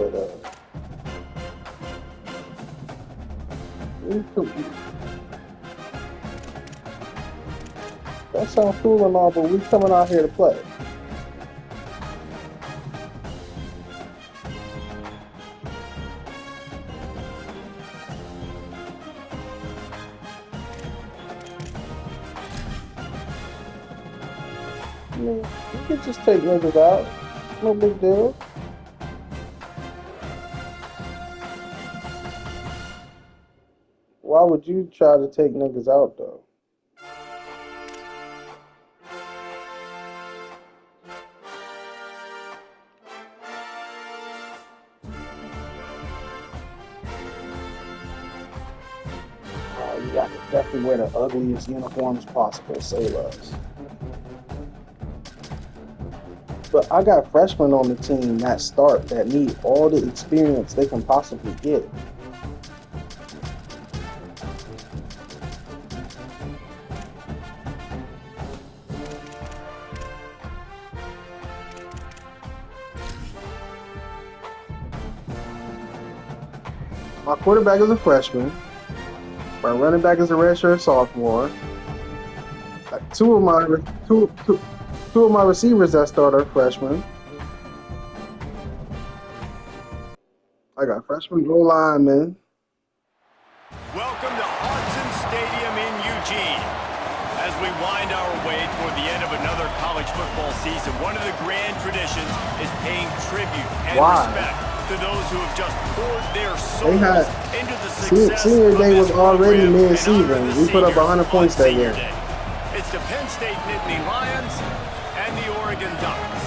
but that sounds cool and all, but we coming out here to play. I mean, you could just take niggas out. No big deal. Why would you try to take niggas out though? You got to definitely wear the ugliest uniforms possible, say less. But I got freshmen on the team that start that need all the experience they can possibly get. My quarterback is a freshman. My running back is a redshirt sophomore. Two of my receivers that start are freshmen. I got freshman goal linemen. Welcome to Autzen Stadium in Eugene. As we wind our way toward the end of another college football season, one of the grand traditions is paying tribute and respect to those who have just poured their souls into the success Senior of day this was already program mid-season. We put up 100 points that year. It's the Penn State Nittany Lions and the Oregon Ducks.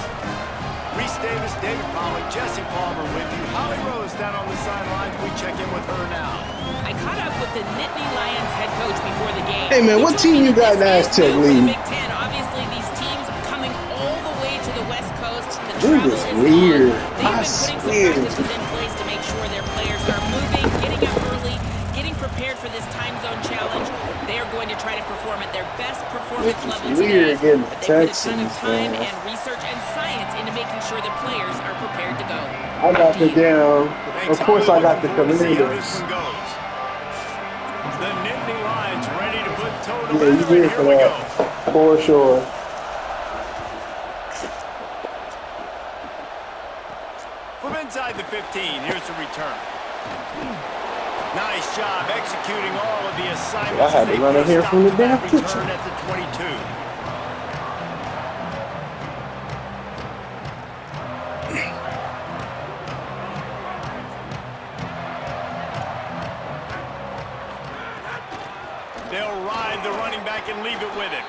Reese Davis, David Pollack, Jesse Palmer with you. Holly Rose down on the sidelines. We check in with her now. I caught up with the Nittany Lions head coach before the game. Hey man, what team you got in the Aztec League? Big Ten. Obviously, these teams coming all the way to the West Coast. The Dude, travel it's is weird. on. They've been putting some practices in place to make sure their players are moving, getting up early, getting prepared for this time zone challenge. They are going to try to perform at their best performance level today. But they put a ton of time and research and science into making sure the players are prepared to go. I got the down. Of course, I got the Commanders. The Nittany Lions ready to put toe to Yeah, you did for that. For sure. From inside the 15, here's the return. Nice job executing all of the assignments. I had to run in here from the damn kitchen. Return at the 22. They'll ride the running back and leave it with him.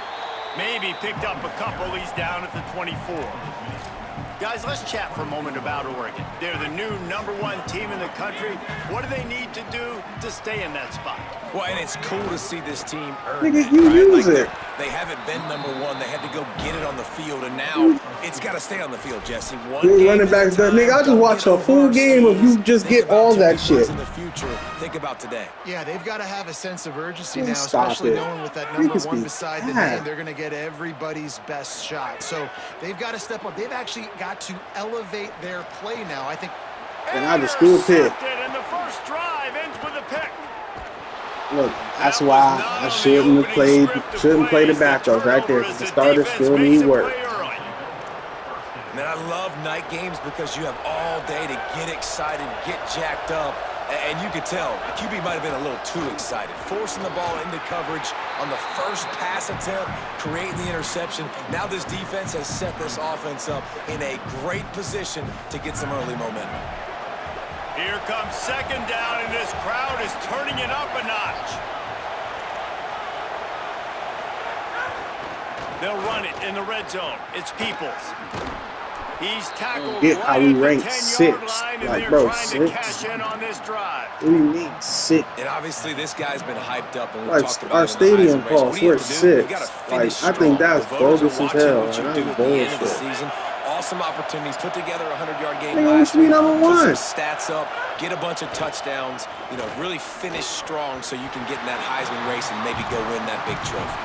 Maybe picked up a couple. He's down at the 24. Guys, let's chat for a moment about Oregon. They're the new #1 team in the country. What do they need to do to stay in that spot? Well, and it's cool to see this team earn Nigga, it, you right? use it. They haven't been #1. They had to go get it on the field, and now it's got to stay on the field, Jesse. One Your game running at a backs, time. nigga, I just Don't watched get a full over game of you skis. just Think get about all 2 that big shit. wins in the future. Think about today. Yeah, they've got to have a sense of urgency Please now, stop especially it. knowing with that Niggas #1 be beside the bad. name, they're going to get everybody's best shot. So they've got to step up. They've actually got to elevate their play now. I think. And I just still pick. And the first drive ends with a pick. Look, that's why I shouldn't play the backups right there. The starters still need work. Man, I love night games because you have all day to get excited, get jacked up, and you could tell the QB might have been a little too excited. Forcing the ball into coverage on the first pass attempt, creating the interception. Now this defense has set this offense up in a great position to get some early momentum. Here comes second down, and this crowd is turning it up a notch. They'll run it in the red zone. It's Peoples. He's tackled Get how we rank 10-yard 6. line, and Like, they're bro, trying 6. to cash in on this drive. What do you mean 6? And obviously, this guy's been hyped up, and we've Like, talked about our it in the stadium Heisman race. What costs, do you we're have to do? You 6. gotta Like, finish I think strong. that's The voters bogus are as watching hell. what you That's do at the end of the bullshit. season. Awesome opportunities. Put together a 100-yard game Nigga, last we week. number Put one. some stats up. Get a bunch of touchdowns. Really finish strong so you can get in that Heisman race and maybe go win that big trophy.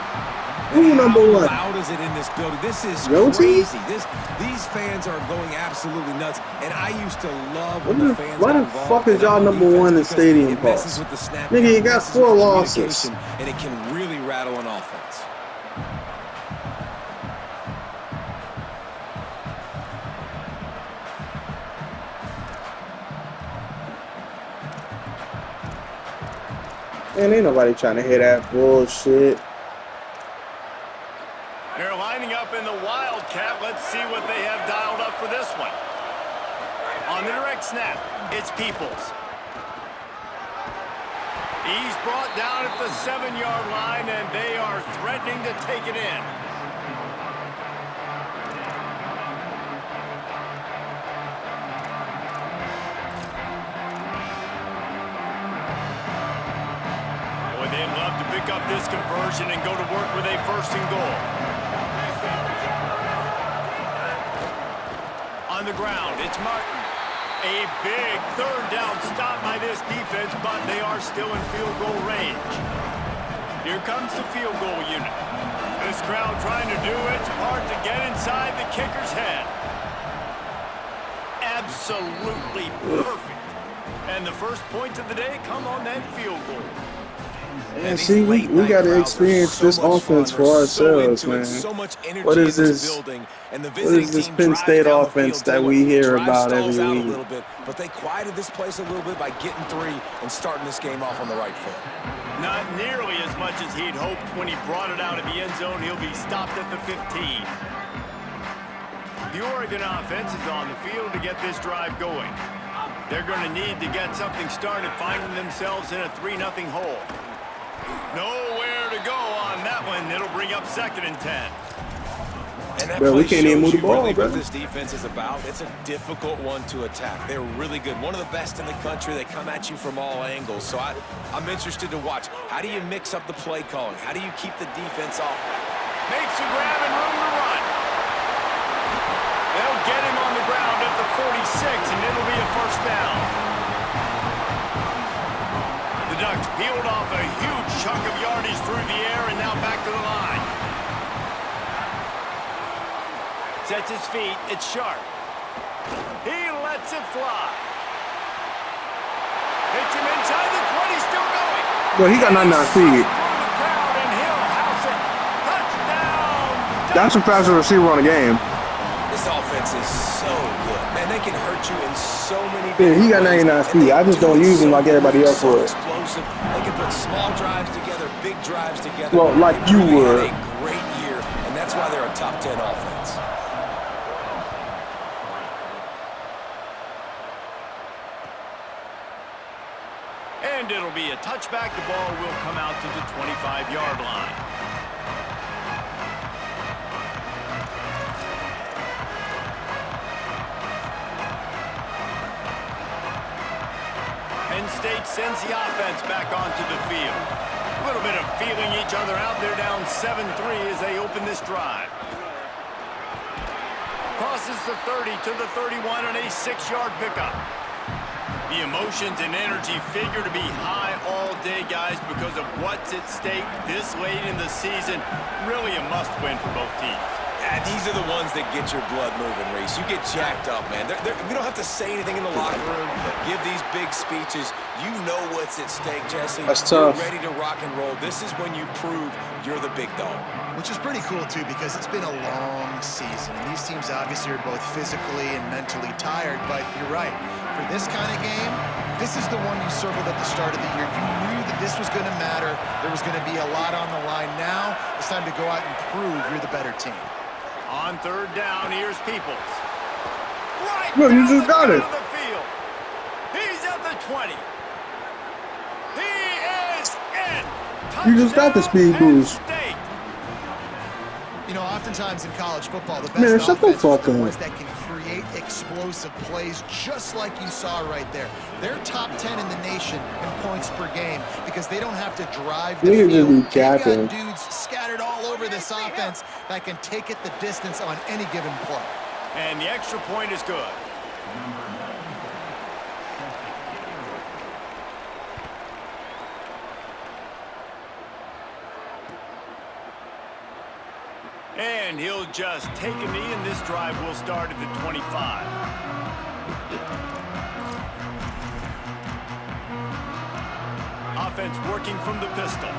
Who number How one? loud is it in this building? This is Yo, crazy. These fans are going absolutely nuts. And I used to love when the fans Why got the involved fuck is y'all on number defense one in because stadium it messes boss? with the snap Nigga, count, you got messes 4 with the losses. communication, and it can really rattle an offense. Man, ain't nobody trying to hear that bullshit. They're lining up in the Wildcat. Let's see what they have dialed up for this one. On the direct snap, it's Peoples. He's brought down at the 7-yard line, and they are threatening to take it in. Boy, they'd love to pick up this conversion and go to work with a 1st and goal. On the ground, it's Martin. A big 3rd down stop by this defense, but they are still in field goal range. Here comes the field goal unit. This crowd trying to do its part to get inside the kicker's head. Absolutely perfect. And the first points of the day come on that field goal. And see, we got to experience this offense for ourselves, man. What is this? What is this Penn State offense that we hear about every week? A little bit, but they quieted this place a little bit by getting 3 and starting this game off on the right foot. Not nearly as much as he'd hoped when he brought it out of the end zone. He'll be stopped at the 15. The Oregon offense is on the field to get this drive going. They're going to need to get something started, finding themselves in a 3-0 hole. Nowhere to go on that one. It'll bring up 2nd and 10. And that Bro, we play can't even shows move the you ball, really bro. what this defense is about. It's a difficult one to attack. They're really good. One of the best in the country. They come at you from all angles. So I'm interested to watch. How do you mix up the play calling? How do you keep the defense off? Makes a grab and room to run. They'll get him on the ground at the 46, and it'll be a 1st down. The Ducks peeled off a huge chunk of yardage through the air and now back to the line. Sets his feet. It's Sharp. He lets it fly. Hits him inside the 20, still going. Well, he got 99 speed. That's the fastest receiver on the game. This offense is so good. Man, they can hurt you in so many Yeah, he got 99 speed. I just don't use him like everybody else would. Explosive. They can put small drives together, big drives together. Well, like you would. Had a great year, and that's why they're a top 10 offense. And it'll be a touchback. The ball will come out to the 25-yard line. Penn State sends the offense back onto the field. A little bit of feeling each other out. They're down 7-3 as they open this drive. Crosses the 30 to the 31 on a 6-yard pickup. The emotions and energy figure to be high all day, guys, because of what's at stake this late in the season. Really a must-win for both teams. Yeah, these are the ones that get your blood moving, Reese. You get jacked up, man. We don't have to say anything in the locker room, give these big speeches. You know what's at stake, Jesse. That's tough. You're ready to rock and roll. This is when you prove you're the big dog. Which is pretty cool, too, because it's been a long season. And these teams obviously are both physically and mentally tired, but you're right. For this kind of game, this is the one you circled at the start of the year. You knew that this was going to matter. There was going to be a lot on the line. Now it's time to go out and prove you're the better team. On 3rd down, here's Peoples. Right Look, you just got it. down the field. He's at the 20. He is in. You just got the speed Touchdown, boost. Penn State. You know, oftentimes in college football, the best Man, shut the offenses are fuck the up. ones that can create explosive plays just like you saw right there. They're top 10 in the nation in points per game because they don't have to drive the Niggas just field. be They've capping. got dudes scattered all over this offense that can take it the distance on any given play. And the extra point is good. And he'll just take a knee, and this drive will start at the 25. Offense working from the pistol.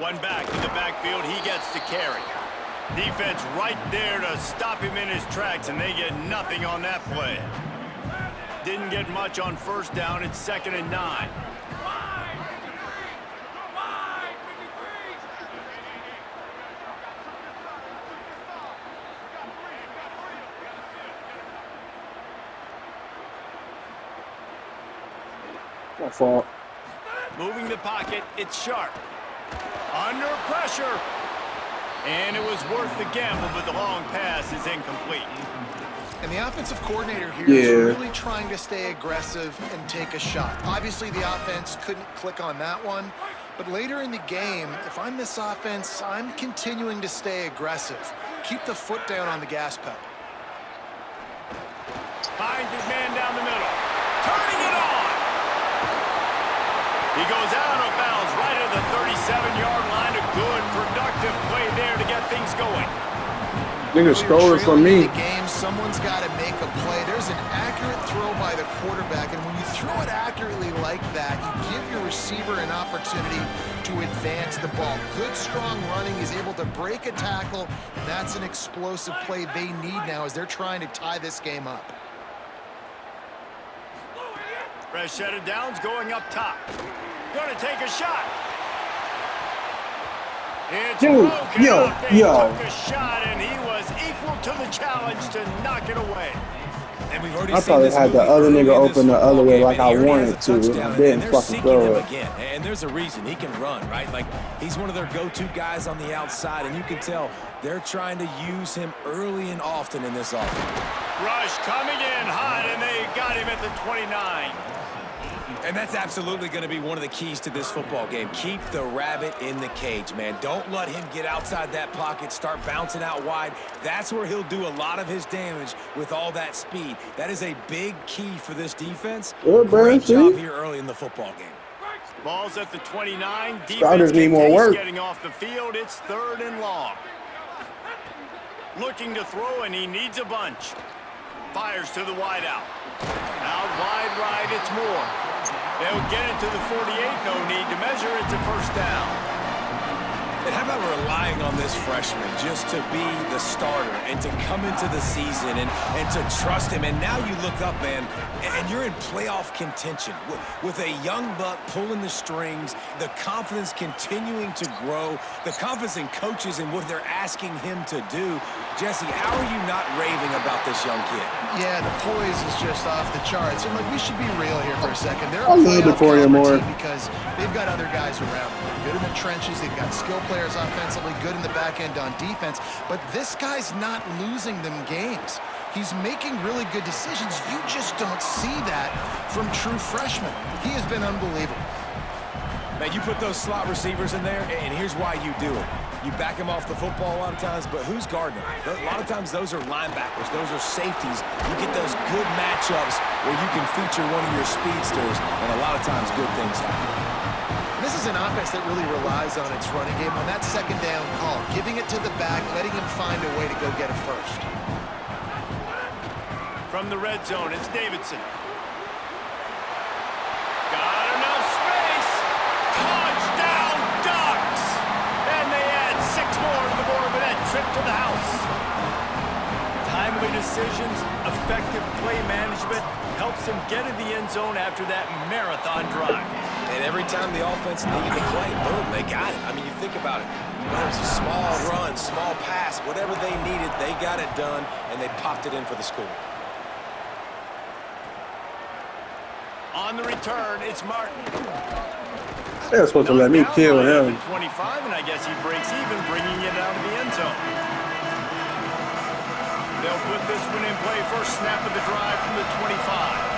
One back in the backfield. He gets to carry. Defense right there to stop him in his tracks, and they get nothing on that play. Didn't get much on first down. It's 2nd and 9. My fault. Moving the pocket, it's Sharp. Under pressure. And it was worth the gamble, but the long pass is incomplete. And the offensive coordinator here is really trying to stay aggressive and take a shot. Obviously, the offense couldn't click on that one. But later in the game, if I'm this offense, I'm continuing to stay aggressive. Keep the foot down on the gas pedal. Finds his man down the middle. Turning it on. He goes out of bounds right at the 37-yard line. A good, productive play there to get things going. Nigga stole it from me. The game, someone's got to make a play. There's an accurate throw by the quarterback, and when you throw it accurately like that, you give your receiver an opportunity to advance the ball. Good, strong running. He's able to break a tackle, and that's an explosive play they need now as they're trying to tie this game up. Fresh set of downs going up top. Going to take a shot. It's broken up. They took a shot, and he was equal to the challenge to knock it away. And we've already I probably had the other nigga open the other way like I wanted to. I didn't fucking throw it. Again. And there's a reason he can run, right? Like, he's one of their go-to guys on the outside, and you can tell they're trying to use him early and often in this offense. Rush coming in hot, and they got him at the 29. And that's absolutely going to be one of the keys to this football game. Keep the rabbit in the cage, man. Don't let him get outside that pocket, start bouncing out wide. That's where he'll do a lot of his damage with all that speed. That is a big key for this defense. Great job here early in the football game. Ball's at the 29. Defense need more work. Getting off the field. It's 3rd and long. Looking to throw, and he needs a bunch. Fires to the wideout. Out wide right, it's Moore. They'll get it to the 48. No need to measure. It's a 1st down. And how about relying on this freshman just to be the starter and to come into the season and to trust him? And now you look up, man, and you're in playoff contention with a young buck pulling the strings, the confidence continuing to grow, the confidence in coaches and what they're asking him to do. Jesse, how are you not raving about this young kid? Yeah, the poise is just off the charts. And like, we should be real here for a second. They're a playoff caliber team because they've got other guys around them. They're good in the trenches. They've got skill players offensively, good in the back end on defense. But this guy's not losing them games. He's making really good decisions. You just don't see that from true freshmen. He has been unbelievable. Man, you put those slot receivers in there, and here's why you do it. You back him off the football a lot of times, but who's guarding him? A lot of times those are linebackers. Those are safeties. You get those good matchups where you can feature one of your speedsters, and a lot of times good things happen. This is an offense that really relies on its running game, on that 2nd down call, giving it to the back, letting him find a way to go get a first. From the red zone, it's Davidson. Got enough space. Touchdown, Ducks! And they add 6 more to the board with that trip to the house. Timely decisions, effective play management helps them get in the end zone after that marathon drive. And every time the offense needed to play, boom, they got it. I mean, you think about it. Whether it's a small run, small pass, whatever they needed, they got it done, and they popped it in for the score. On the return, it's Martin. They're supposed to let me kill him. 25, and I guess he breaks even, bringing it out of the end zone. They'll put this one in play. First snap of the drive from the 25.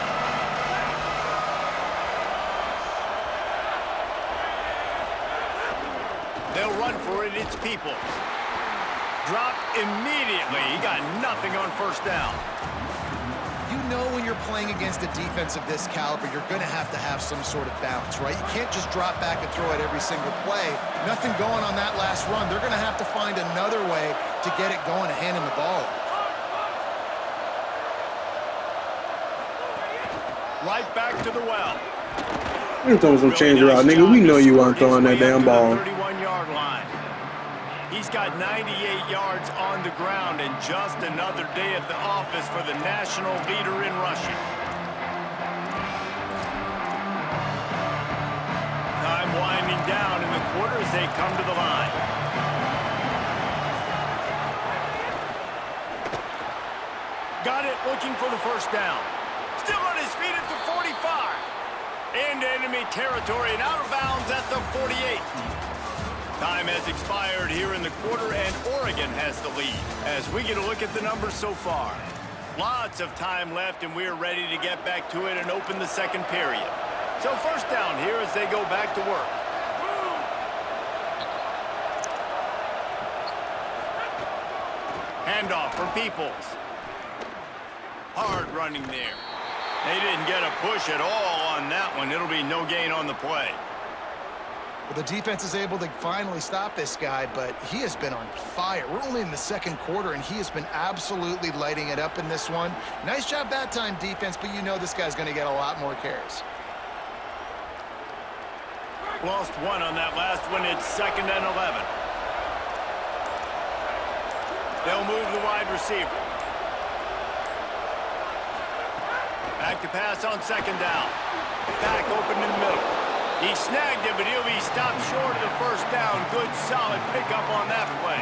They'll run for it. It's Peoples. Dropped immediately. He got nothing on first down. You know when you're playing against a defense of this caliber, you're going to have some sort of balance, right? You can't just drop back and throw it every single play. Nothing going on that last run. They're going to have to find another way to get it going and hand him the ball. Right back to the well. You're throwing some change around, nigga. We know you aren't throwing that damn ball. 31-yard line. He's got 98 yards on the ground and just another day at the office for the national leader in rushing. Time winding down in the quarter as they come to the line. Got it, looking for the first down. Still on his feet at the 45. Into enemy territory and out of bounds at the 48. Time has expired here in the quarter, and Oregon has the lead. As we get a look at the numbers so far. Lots of time left, and we're ready to get back to it and open the second period. So first down here as they go back to work. Handoff for Peoples. Hard running there. They didn't get a push at all on that one. It'll be no gain on the play. Well, the defense is able to finally stop this guy, but he has been on fire. We're only in the second quarter, and he has been absolutely lighting it up in this one. Nice job that time, defense, but you know this guy's going to get a lot more carries. Lost one on that last one. It's 2nd and 11. They'll move the wide receiver. Back to pass on 2nd down. Back open in the middle. He snagged it, but he'll be stopped short of the first down. Good, solid pickup on that play.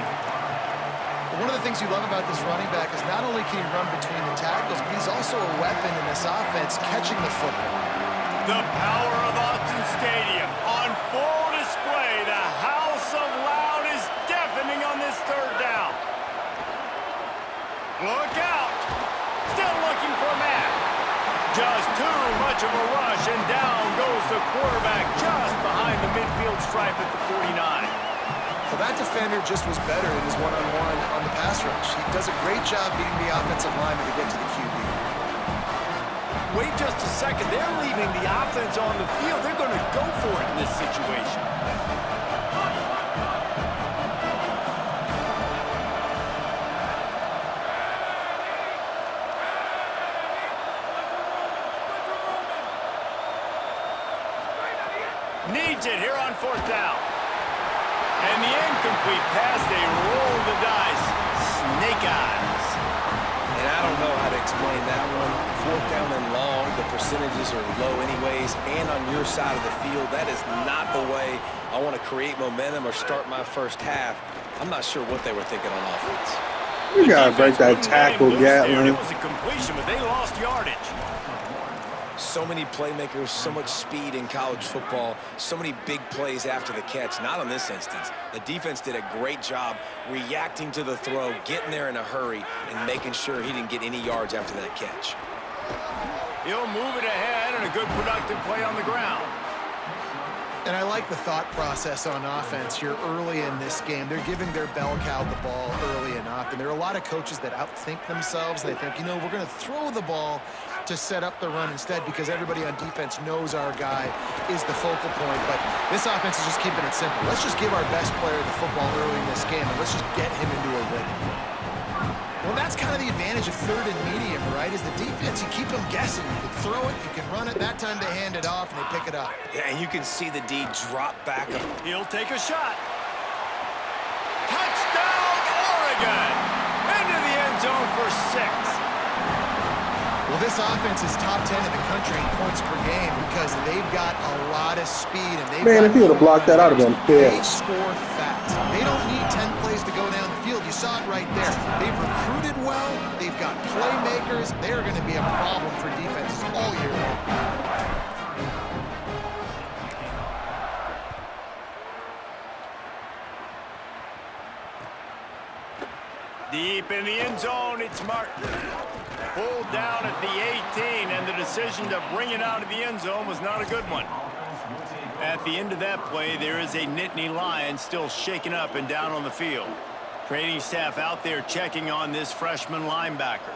One of the things you love about this running back is not only can he run between the tackles, but he's also a weapon in this offense catching the football. The power of Autzen Stadium on full display. The house of loud is deafening on this third down. Look out. Still looking for Matt. Just too much of a rush, and down goes the quarterback just behind the midfield stripe at the 49. Well, that defender just was better in his one-on-one on the pass rush. He does a great job beating the offensive lineman to get to the QB. Wait just a second. They're leaving the offense on the field. They're going to go for it in this situation. Needs it here on 4th down. And the incomplete pass, they roll the dice. Snake eyes. And I don't know how to explain that one. 4th down and long, the percentages are low anyways, and on your side of the field, that is not the way I want to create momentum or start my first half. I'm not sure what they were thinking on offense. You gotta break that tackle gap, man. It was a completion, but they lost yardage. So many playmakers, so much speed in college football, so many big plays after the catch. Not in this instance. The defense did a great job reacting to the throw, getting there in a hurry, and making sure he didn't get any yards after that catch. He'll move it ahead, and a good productive play on the ground. And I like the thought process on offense here early in this game. They're giving their bell cow the ball early and often. There are a lot of coaches that outthink themselves. They think, you know, we're going to throw the ball to set up the run instead because everybody on defense knows our guy is the focal point. But this offense is just keeping it simple. Let's just give our best player the football early in this game, and let's just get him into a rhythm. Well, that's kind of the advantage of 3rd and medium, right? Is the defense, you keep them guessing. You can throw it, you can run it. That time they hand it off, and they pick it up. Yeah, and you can see the D drop back. He'll take a shot. Touchdown, Oregon! Into the end zone for 6. Well, this offense is top 10 in the country in points per game because they've got a lot of speed. And they've Man, if he would have blocked that, I'd have been They pissed. score fast. They don't need 10 plays to go down the field. You saw it right there. They've recruited well. They've got playmakers. They're going to be a problem for defenses all year long. Deep in the end zone, it's Martin. Pulled down at the 18, and the decision to bring it out of the end zone was not a good one. At the end of that play, there is a Nittany Lion still shaken up and down on the field. Training staff out there checking on this freshman linebacker.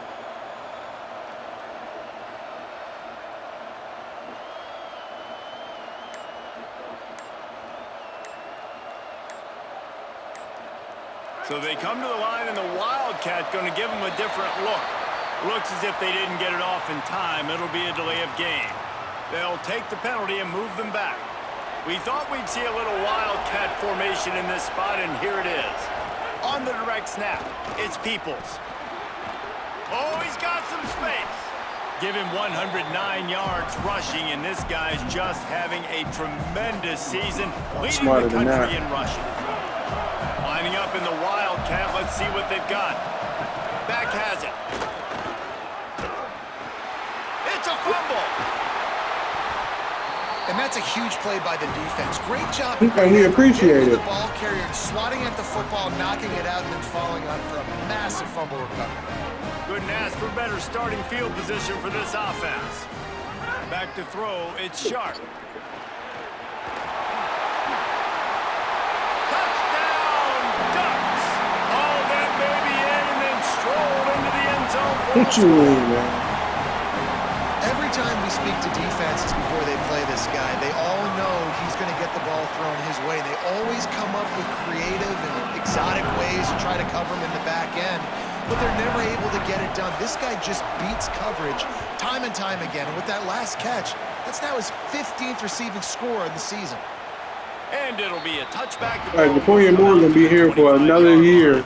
So they come to the line, and the Wildcat going to give them a different look. Looks as if they didn't get it off in time. It'll be a delay of game. They'll take the penalty and move them back. We thought we'd see a little Wildcat formation in this spot, and here it is. On the direct snap, it's Peoples. Oh, he's got some space. Give him 109 yards rushing, and this guy's just having a tremendous season, leading the country in rushing. Lining up in the Wildcat, let's see what they've got. Back has it. It's a fumble. And that's a huge play by the defense. Great job. And we appreciate it. The ball carrier and swatting at the football, knocking it out, and then falling on for a massive fumble recovery. Couldn't ask for better starting field position for this offense. Back to throw, it's Sharp. Touchdown, Ducks! Hauled that baby in and then strolled into the end zone. What you mean, man? Every time we speak to defenses before they play this guy, they all know he's going to get the ball thrown his way. They always come up with creative and exotic ways to try to cover him in the back end, but they're never able to get it done. This guy just beats coverage time and time again. And with that last catch, that's now his 15th receiving score of the season. And it'll be a touchback. All right, Napoleon Moore gonna be here for another year.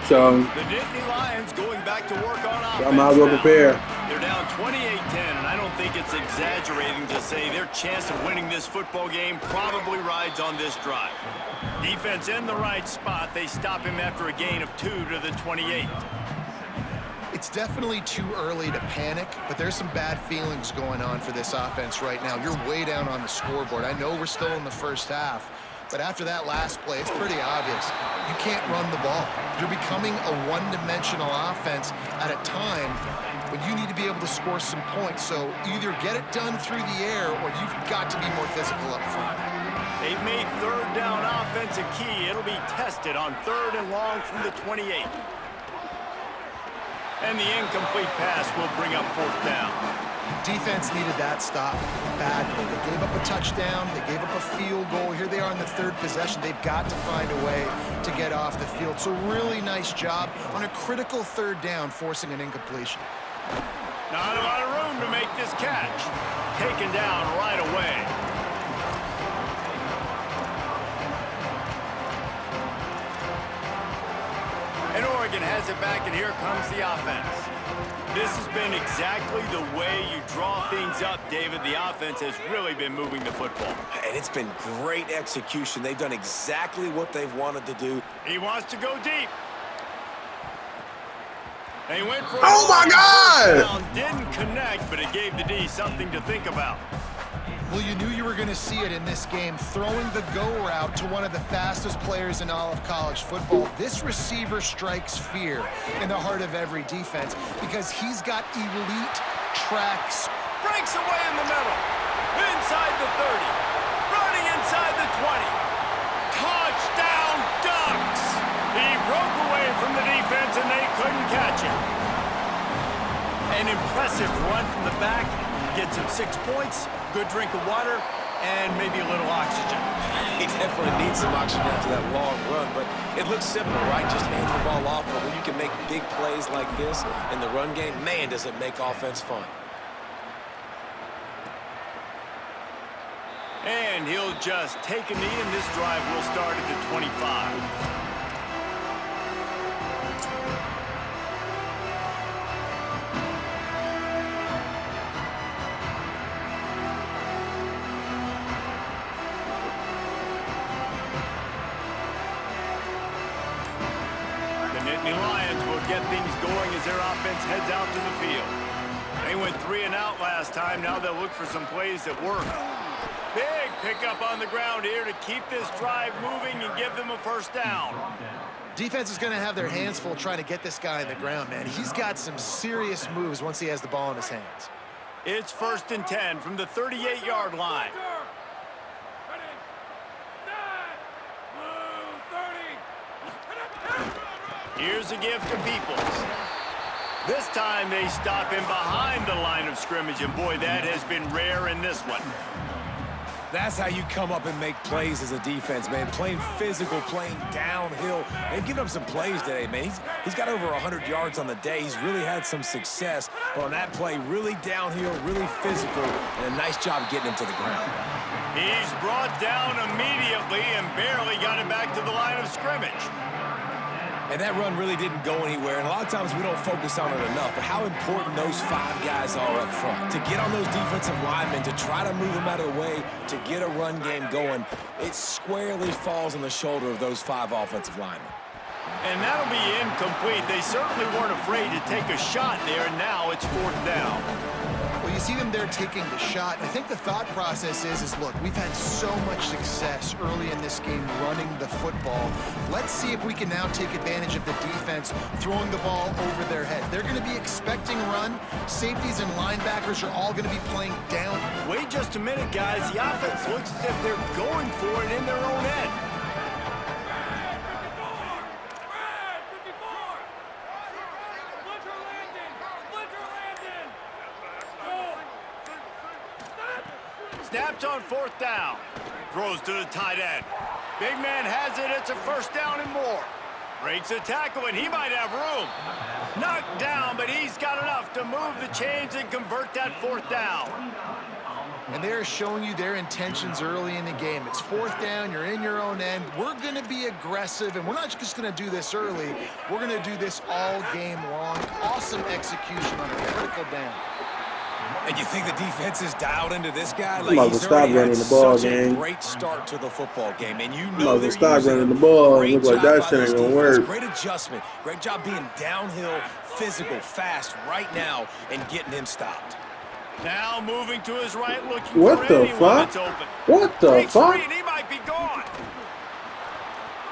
So the Nittany Lions going back to work on offense. I might as well prepare. They're down 28-10, and I don't think it's exaggerating to say their chance of winning this football game probably rides on this drive. Defense in the right spot. They stop him after a gain of 2 to the 28. It's definitely too early to panic, but there's some bad feelings going on for this offense right now. You're way down on the scoreboard. I know we're still in the first half, but after that last play, it's pretty obvious. You can't run the ball. You're becoming a one-dimensional offense at a time when you need to be able to score some points. So either get it done through the air or you've got to be more physical up front. They've made third down offense a key. It'll be tested on 3rd and long from the 28. And the incomplete pass will bring up 4th down. Defense needed that stop badly. They gave up a touchdown. They gave up a field goal. Here they are in the 3rd possession. They've got to find a way to get off the field. So really nice job on a critical 3rd down, forcing an incompletion. Not a lot of room to make this catch. Taken down right away. And Oregon has it back, and here comes the offense. This has been exactly the way you draw things up, David. The offense has really been moving the football. And it's been great execution. They've done exactly what they've wanted to do. He wants to go deep. They went for oh my God! Didn't connect, but it gave the D something to think about. Well, you knew you were going to see it in this game, throwing the go route to one of the fastest players in all of college football. This receiver strikes fear in the heart of every defense because he's got elite tracks. Breaks away in the middle, inside the 30, running inside the 20. Touchdown, Ducks! He broke away from the defense, and they couldn't catch him. An impressive run from the back. Gets him 6 points, good drink of water, and maybe a little oxygen. He definitely needs some oxygen after that long run, but it looks simple, right? Just hand the ball off, but when you can make big plays like this in the run game, man, does it make offense fun. And he'll just take a knee, and this drive will start at the 25. Get things going as their offense heads out to the field. They went 3 and out last time. Now they'll look for some plays that work. Big pickup on the ground here to keep this drive moving and give them a 1st down. Defense is going to have their hands full trying to get this guy on the ground, man. He's got some serious moves once he has the ball in his hands. It's 1st and 10 from the 38-yard line. Here's a gift to Peoples. This time they stop him behind the line of scrimmage, and boy, that has been rare in this one. That's how you come up and make plays as a defense, man. Playing physical, playing downhill. They've given up some plays today, man. He's got over 100 yards on the day. He's really had some success. But on that play, really downhill, really physical, and a nice job getting him to the ground. He's brought down immediately and barely got it back to the line of scrimmage. And that run really didn't go anywhere. And a lot of times we don't focus on it enough. But how important those 5 guys are up front. To get on those defensive linemen, to try to move them out of the way, to get a run game going, it squarely falls on the shoulder of those 5 offensive linemen. And that'll be incomplete. They certainly weren't afraid to take a shot there, and now it's 4th down. Well, you see them there taking the shot. I think the thought process is look, we've had so much success early in this game running the football. Let's see if we can now take advantage of the defense throwing the ball over their head. They're going to be expecting run. Safeties and linebackers are all going to be playing down. Wait just a minute, guys. The offense looks as if they're going for it in their own end. Snaps on 4th down. Throws to the tight end. Big man has it. It's a 1st down and more. Breaks a tackle, and he might have room. Knocked down, but he's got enough to move the chains and convert that 4th down. And they're showing you their intentions early in the game. It's 4th down. You're in your own end. We're going to be aggressive, and we're not just going to do this early. We're going to do this all game long. Awesome execution on a critical down. And you think the defense is dialed into this guy? Like he's already had such a great start to the football game, and you know they're stop running the ball. It looks like that shit ain't gonna work. Great adjustment, great job being downhill, physical, fast right now, and getting him stopped. Now moving to his right, looking what for the anyone fuck? that's open. What the fuck? Free and he might be gone.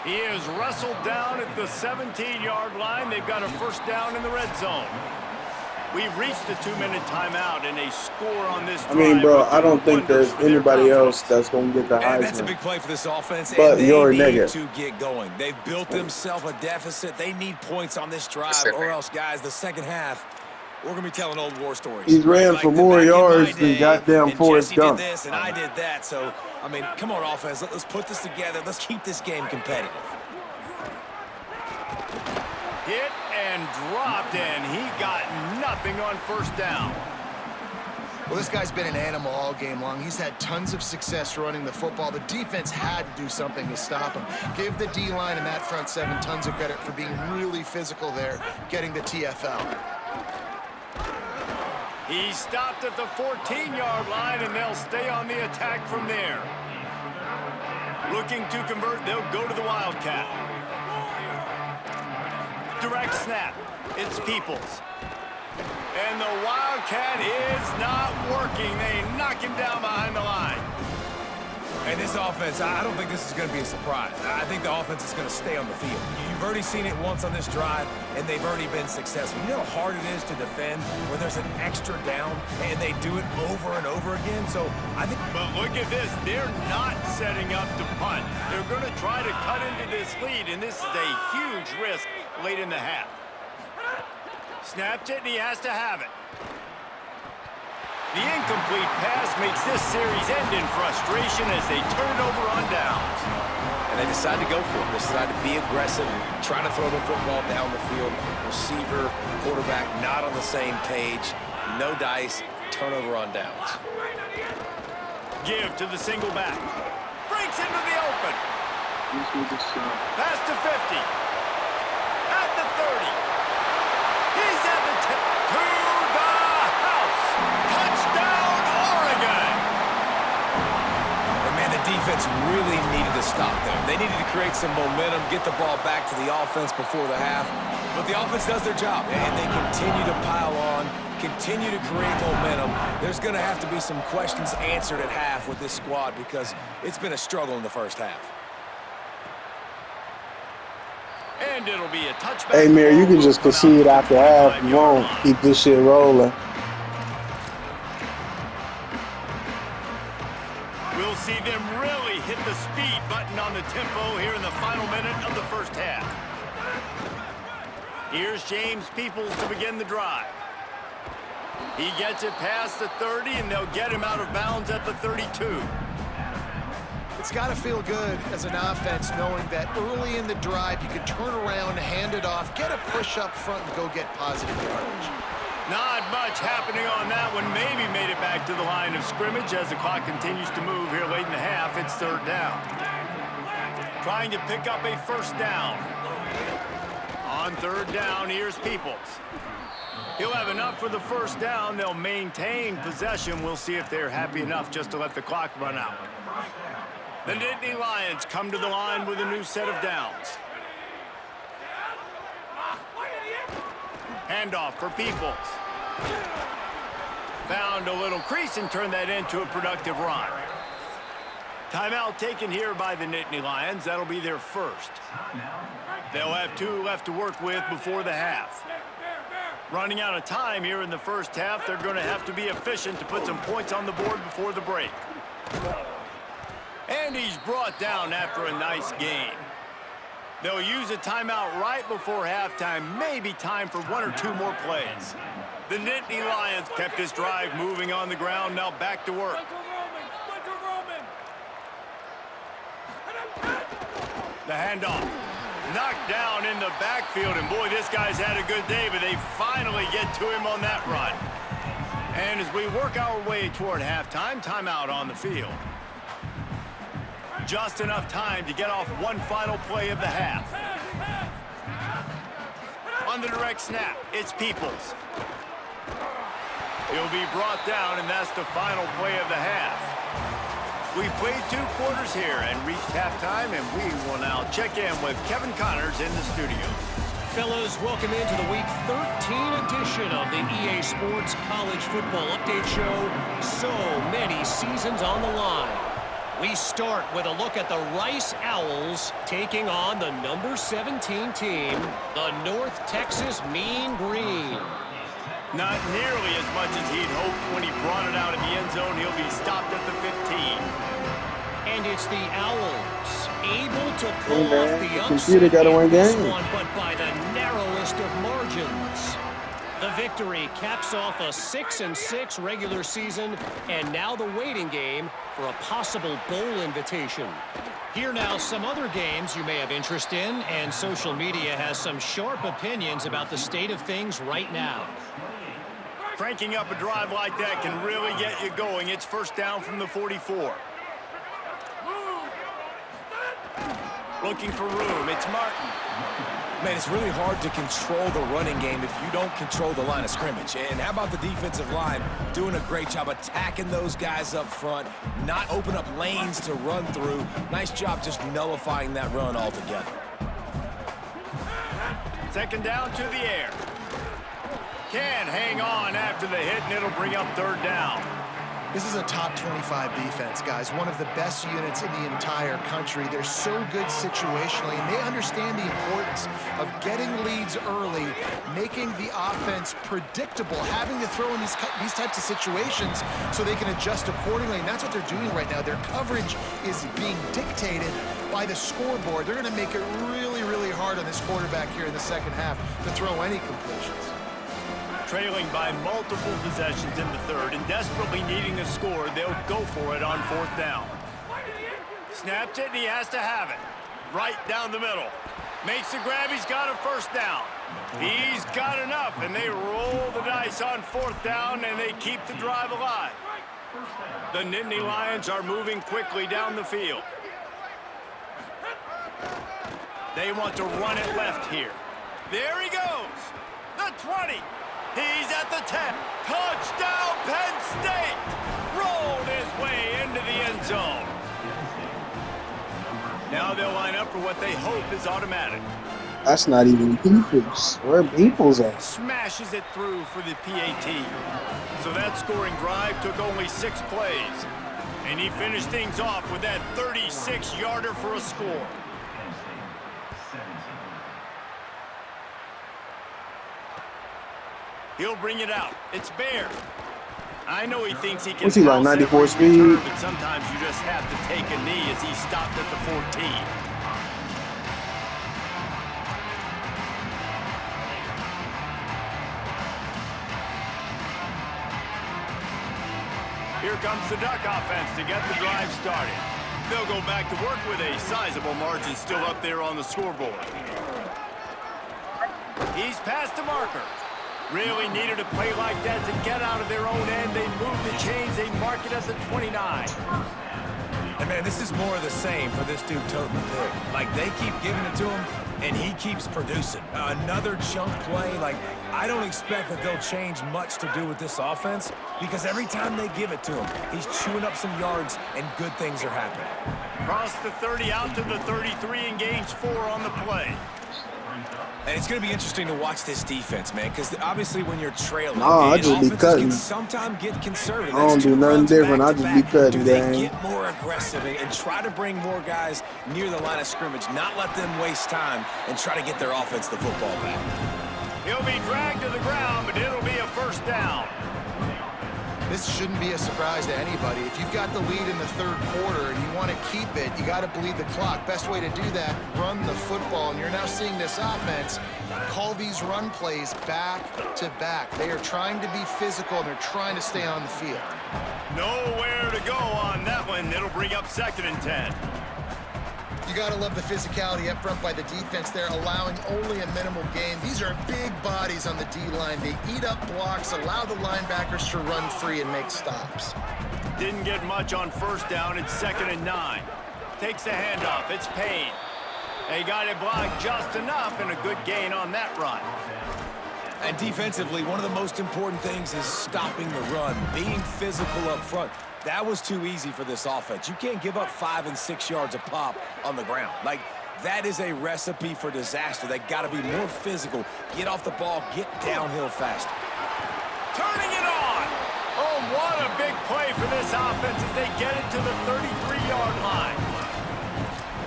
He is wrestled down at the 17-yard line. They've got a 1st down in the red zone. We've reached the 2-minute timeout and a score on this drive. I mean, bro, I don't think there's anybody else that's going to get the Heisman. That's a big play for this offense, but and you're they need nigga to get going. They've built themselves a deficit. They need points on this drive, or else, guys, the second half, we're going to be telling old war stories. He's ran for more yards than goddamn Forrest Gump. Jesse did this, and I did that. So, I mean, come on, offense. Let's put this together. Let's keep this game competitive. Hit and dropped, and he got nothing on 1st down. Well, this guy's been an animal all game long. He's had tons of success running the football. The defense had to do something to stop him. Give the D-line and that front 7 tons of credit for being really physical there, getting the TFL. He stopped at the 14-yard line, and they'll stay on the attack from there. Looking to convert, they'll go to the Wildcat. Direct snap. It's Peoples. And the Wildcat is not working. They knock him down behind the line. And this offense, I don't think this is going to be a surprise. I think the offense is going to stay on the field. You've already seen it once on this drive, and they've already been successful. You know how hard it is to defend when there's an extra down, and they do it over and over again? So I think... But look at this. They're not setting up to punt. They're going to try to cut into this lead, and this is a huge risk late in the half. Snapped it, and he has to have it. The incomplete pass makes this series end in frustration as they turn it over on downs. And they decide to go for it. They decide to be aggressive, try to throw the football down the field. Receiver, quarterback, not on the same page. No dice, turnover on downs. Give to the single back. Breaks into the open. Pass to 50. At the 30. He's at the 10. To the house. Touchdown, Oregon. And man, the defense really needed to stop there. They needed to create some momentum, get the ball back to the offense before the half. But the offense does their job, and they continue to pile on, continue to create momentum. There's going to have to be some questions answered at half with this squad because it's been a struggle in the first half. And it'll be a touchback. Hey, Mayor, you can just concede after half. You won't keep this shit rolling. We'll see them really hit the speed button on the tempo here in the final minute of the first half. Here's James Peoples to begin the drive. He gets it past the 30, and they'll get him out of bounds at the 32. It's got to feel good as an offense knowing that early in the drive you can turn around, hand it off, get a push up front, and go get positive yardage. Not much happening on that one. Maybe made it back to the line of scrimmage as the clock continues to move here late in the half. It's third down. Trying to pick up a first down. On third down, here's Peoples. He'll have enough for the first down. They'll maintain possession. We'll see if they're happy enough just to let the clock run out. The Nittany Lions come to the line with a new set of downs. Handoff for Peoples. Found a little crease and turned that into a productive run. Timeout taken here by the Nittany Lions. That'll be their first. They'll have 2 left to work with before the half. Running out of time here in the first half, they're going to have to be efficient to put some points on the board before the break. And he's brought down after a nice gain. They'll use a timeout right before halftime, maybe time for 1 or 2 more plays. The Nittany Lions kept this drive moving on the ground, now back to work. The handoff. Knocked down in the backfield, and boy, this guy's had a good day, but they finally get to him on that run. And as we work our way toward halftime, timeout on the field. Just enough time to get off one final play of the half. On the direct snap, it's Peoples. He'll be brought down, and that's the final play of the half. We've played 2 quarters here and reached halftime, and we will now check in with Kevin Connors in the studio. Fellas, welcome into the Week 13 edition of the EA Sports College Football Update Show. So many seasons on the line. We start with a look at the Rice Owls taking on the number 17 team, the North Texas Mean Green. Not nearly as much as he'd hoped when he brought it out in the end zone. He'll be stopped at the 15. And it's the Owls able to pull off the computer upset gotta win in this game. one, but by the narrowest of margins. The victory caps off a 6-6 regular season, and now the waiting game for a possible bowl invitation. Here now some other games you may have interest in, and social media has some sharp opinions about the state of things right now. Cranking up a drive like that can really get you going. It's first down from the 44. Looking for room. It's Martin. Man, it's really hard to control the running game if you don't control the line of scrimmage. And how about the defensive line doing a great job attacking those guys up front, not open up lanes to run through. Nice job just nullifying that run altogether. Second down to the air. Can hang on after the hit, and it'll bring up third down. This is a top 25 defense, guys. One of the best units in the entire country. They're so good situationally, and they understand the importance of getting leads early, making the offense predictable, having to throw in these types of situations so they can adjust accordingly, and that's what they're doing right now. Their coverage is being dictated by the scoreboard. They're going to make it really, really hard on this quarterback here in the second half to throw any completions. Trailing by multiple possessions in the third and desperately needing a score, they'll go for it on fourth down. Snaps it, and he has to have it. Right down the middle. Makes the grab, he's got a first down. He's got enough, and they roll the dice on fourth down, and they keep the drive alive. The Nittany Lions are moving quickly down the field. They want to run it left here. There he goes. The 20. He's at the 10. Touchdown, Penn State! Rolled his way into the end zone. Now they'll line up for what they hope is automatic. That's not even Peoples. Where Peoples at? Smashes it through for the PAT. So that scoring drive took only 6 plays. And he finished things off with that 36-yarder for a score. He'll bring it out. It's Bear. I know he thinks he can. What's he like, 94 speed? Return, but sometimes you just have to take a knee as he stopped at the 14. Here comes the Duck offense to get the drive started. They'll go back to work with a sizable margin still up there on the scoreboard. He's past the marker. Really needed a play like that to get out of their own end. They move the chains. They mark it at the 29. And, man, this is more of the same for this dude toting the pick. Like, they keep giving it to him, and he keeps producing. Another chunk play. Like, I don't expect that they'll change much to do with this offense because every time they give it to him, he's chewing up some yards, and good things are happening. Cross the 30 out to the 33 and gains 4 on the play. And it's going to be interesting to watch this defense, man, because obviously when you're trailing, I just be cutting. can sometimes get conservative. I don't do nothing different. I just be cutting, Do they gang. get more aggressive and try to bring more guys near the line of scrimmage, not let them waste time and try to get their offense the football back? He'll be dragged to the ground, but it'll be a first down. This shouldn't be a surprise to anybody. If you've got the lead in the third quarter and you want to keep it, you got to bleed the clock. Best way to do that, run the football. And you're now seeing this offense call these run plays back to back. They are trying to be physical, and they're trying to stay on the field. Nowhere to go on that one. It'll bring up 2nd and 10. You got to love the physicality up front by the defense there, allowing only a minimal gain. These are big bodies on the D-line. They eat up blocks, allow the linebackers to run free and make stops. Didn't get much on first down. It's 2nd and 9. Takes the handoff. It's Payne. They got it blocked just enough, and a good gain on that run. And defensively, one of the most important things is stopping the run, being physical up front. That was too easy for this offense. You can't give up 5 and 6 yards a pop on the ground. Like, that is a recipe for disaster. They got to be more physical. Get off the ball, get downhill faster. Turning it on. Oh, what a big play for this offense as they get it to the 33-yard line.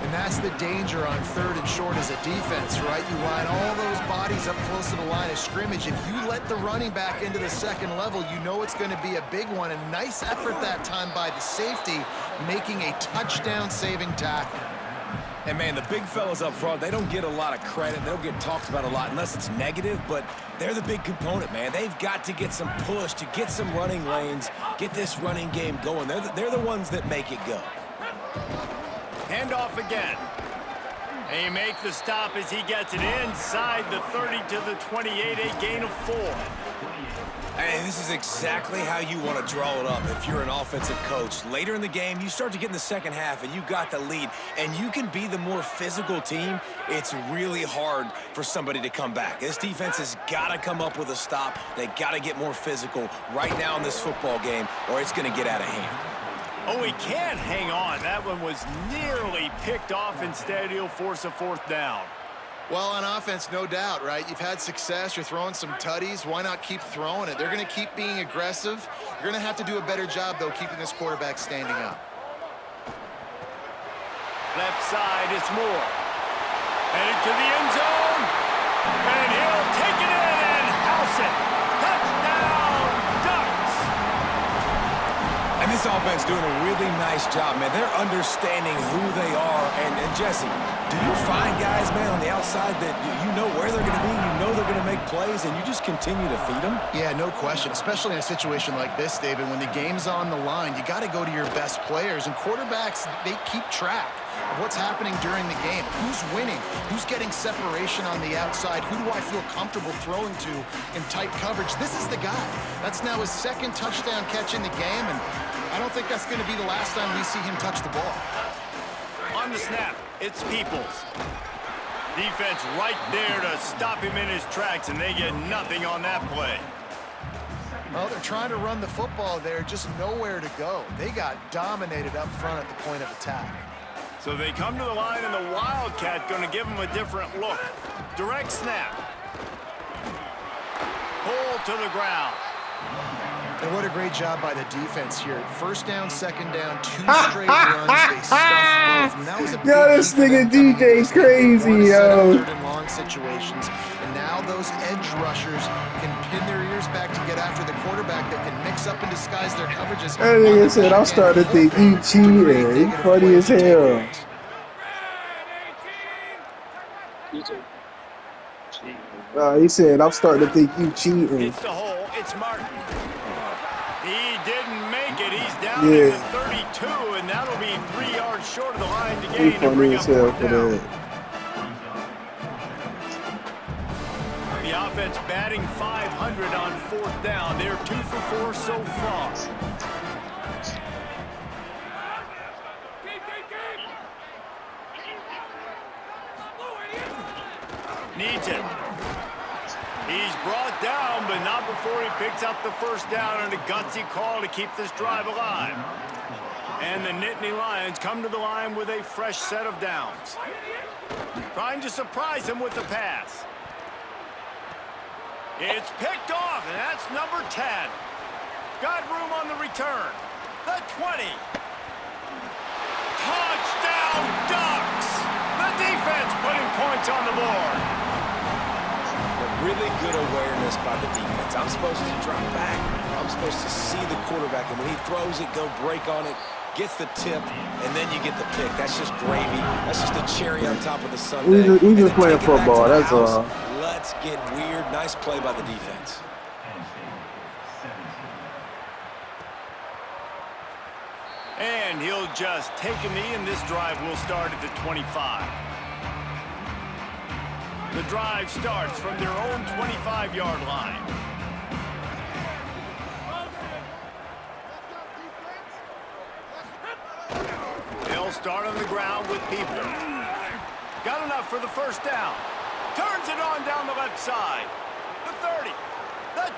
And that's the danger on 3rd and short as a defense, right? You line all those bodies up close to the line of scrimmage. If you let the running back into the second level, you know it's going to be a big one. And nice effort that time by the safety, making a touchdown-saving tackle. And, man, the big fellas up front, they don't get a lot of credit. They don't get talked about a lot unless it's negative, but they're the big component, man. They've got to get some push to get some running lanes, get this running game going. They're the ones that make it go. Handoff again. They make the stop as he gets it inside the 30 to the 28, a gain of 4. And this is exactly how you want to draw it up if you're an offensive coach. Later in the game, you start to get in the second half, and you got the lead, and you can be the more physical team. It's really hard for somebody to come back. This defense has got to come up with a stop. They got to get more physical right now in this football game, or it's going to get out of hand. Oh, he can't hang on. That one was nearly picked off. Instead, he'll force a 4th down. Well, on offense, no doubt, right? You've had success. You're throwing some tutties. Why not keep throwing it? They're going to keep being aggressive. You're going to have to do a better job, though, keeping this quarterback standing up. Left side, it's Moore. Headed to the end zone. And he'll take it in and house it. Touchdown, Ducks. And this offense doing a really nice job, man. They're understanding who they are. And Jesse, do you find guys, man, on the outside that you know where they're going to be, you know they're going to make plays, and you just continue to feed them? Yeah, no question, especially in a situation like this, David. When the game's on the line, you got to go to your best players. And quarterbacks, they keep track of what's happening during the game. Who's winning? Who's getting separation on the outside? Who do I feel comfortable throwing to in tight coverage? This is the guy. That's now his 2nd touchdown catch in the game, and I don't think that's going to be the last time we see him touch the ball. On the snap, it's Peoples. Defense right there to stop him in his tracks, and they get nothing on that play. Well, they're trying to run the football there, just nowhere to go. They got dominated up front at the point of attack. So they come to the line, and the Wildcat going to give them a different look. Direct snap. Pull to the ground. And what a great job by the defense here. 1st down, 2nd down, 2 straight runs. They stuffed both. And that was a big Yo, this nigga DJ's crazy, yo. 3rd and long situations. And now those edge rushers can pin their ears back to get after the quarterback that can mix up and disguise their coverages. That nigga said, I'm starting to think you cheating. He funny as hell. He said, I'm starting to think you cheating. It's the hole. It's Martin. He didn't make He's down in the 32, and that'll be 3 yards short of the line to gain and bring up 4th down. The offense batting .500 on 4th down. They're 2 for 4 so far. Needs it. He's brought down, but not before he picks up the 1st down and a gutsy call to keep this drive alive. And the Nittany Lions come to the line with a fresh set of downs. Trying to surprise him with the pass. It's picked off, and that's number 10. Got room on the return. The 20. Touchdown, Ducks! The defense putting points on the board. Really good awareness by the defense. I'm supposed to drop back. I'm supposed to see the quarterback, and when he throws it, go break on it, gets the tip, and then you get the pick. That's just gravy. That's just a cherry on top of the sundae. We just playing football, that's all. Let's get weird. Nice play by the defense. And he'll just take a knee, and this drive will start at the 25. The drive starts from their own 25-yard line. They'll start on the ground with people. Got enough for the 1st down. Turns it on down the left side. The 30. The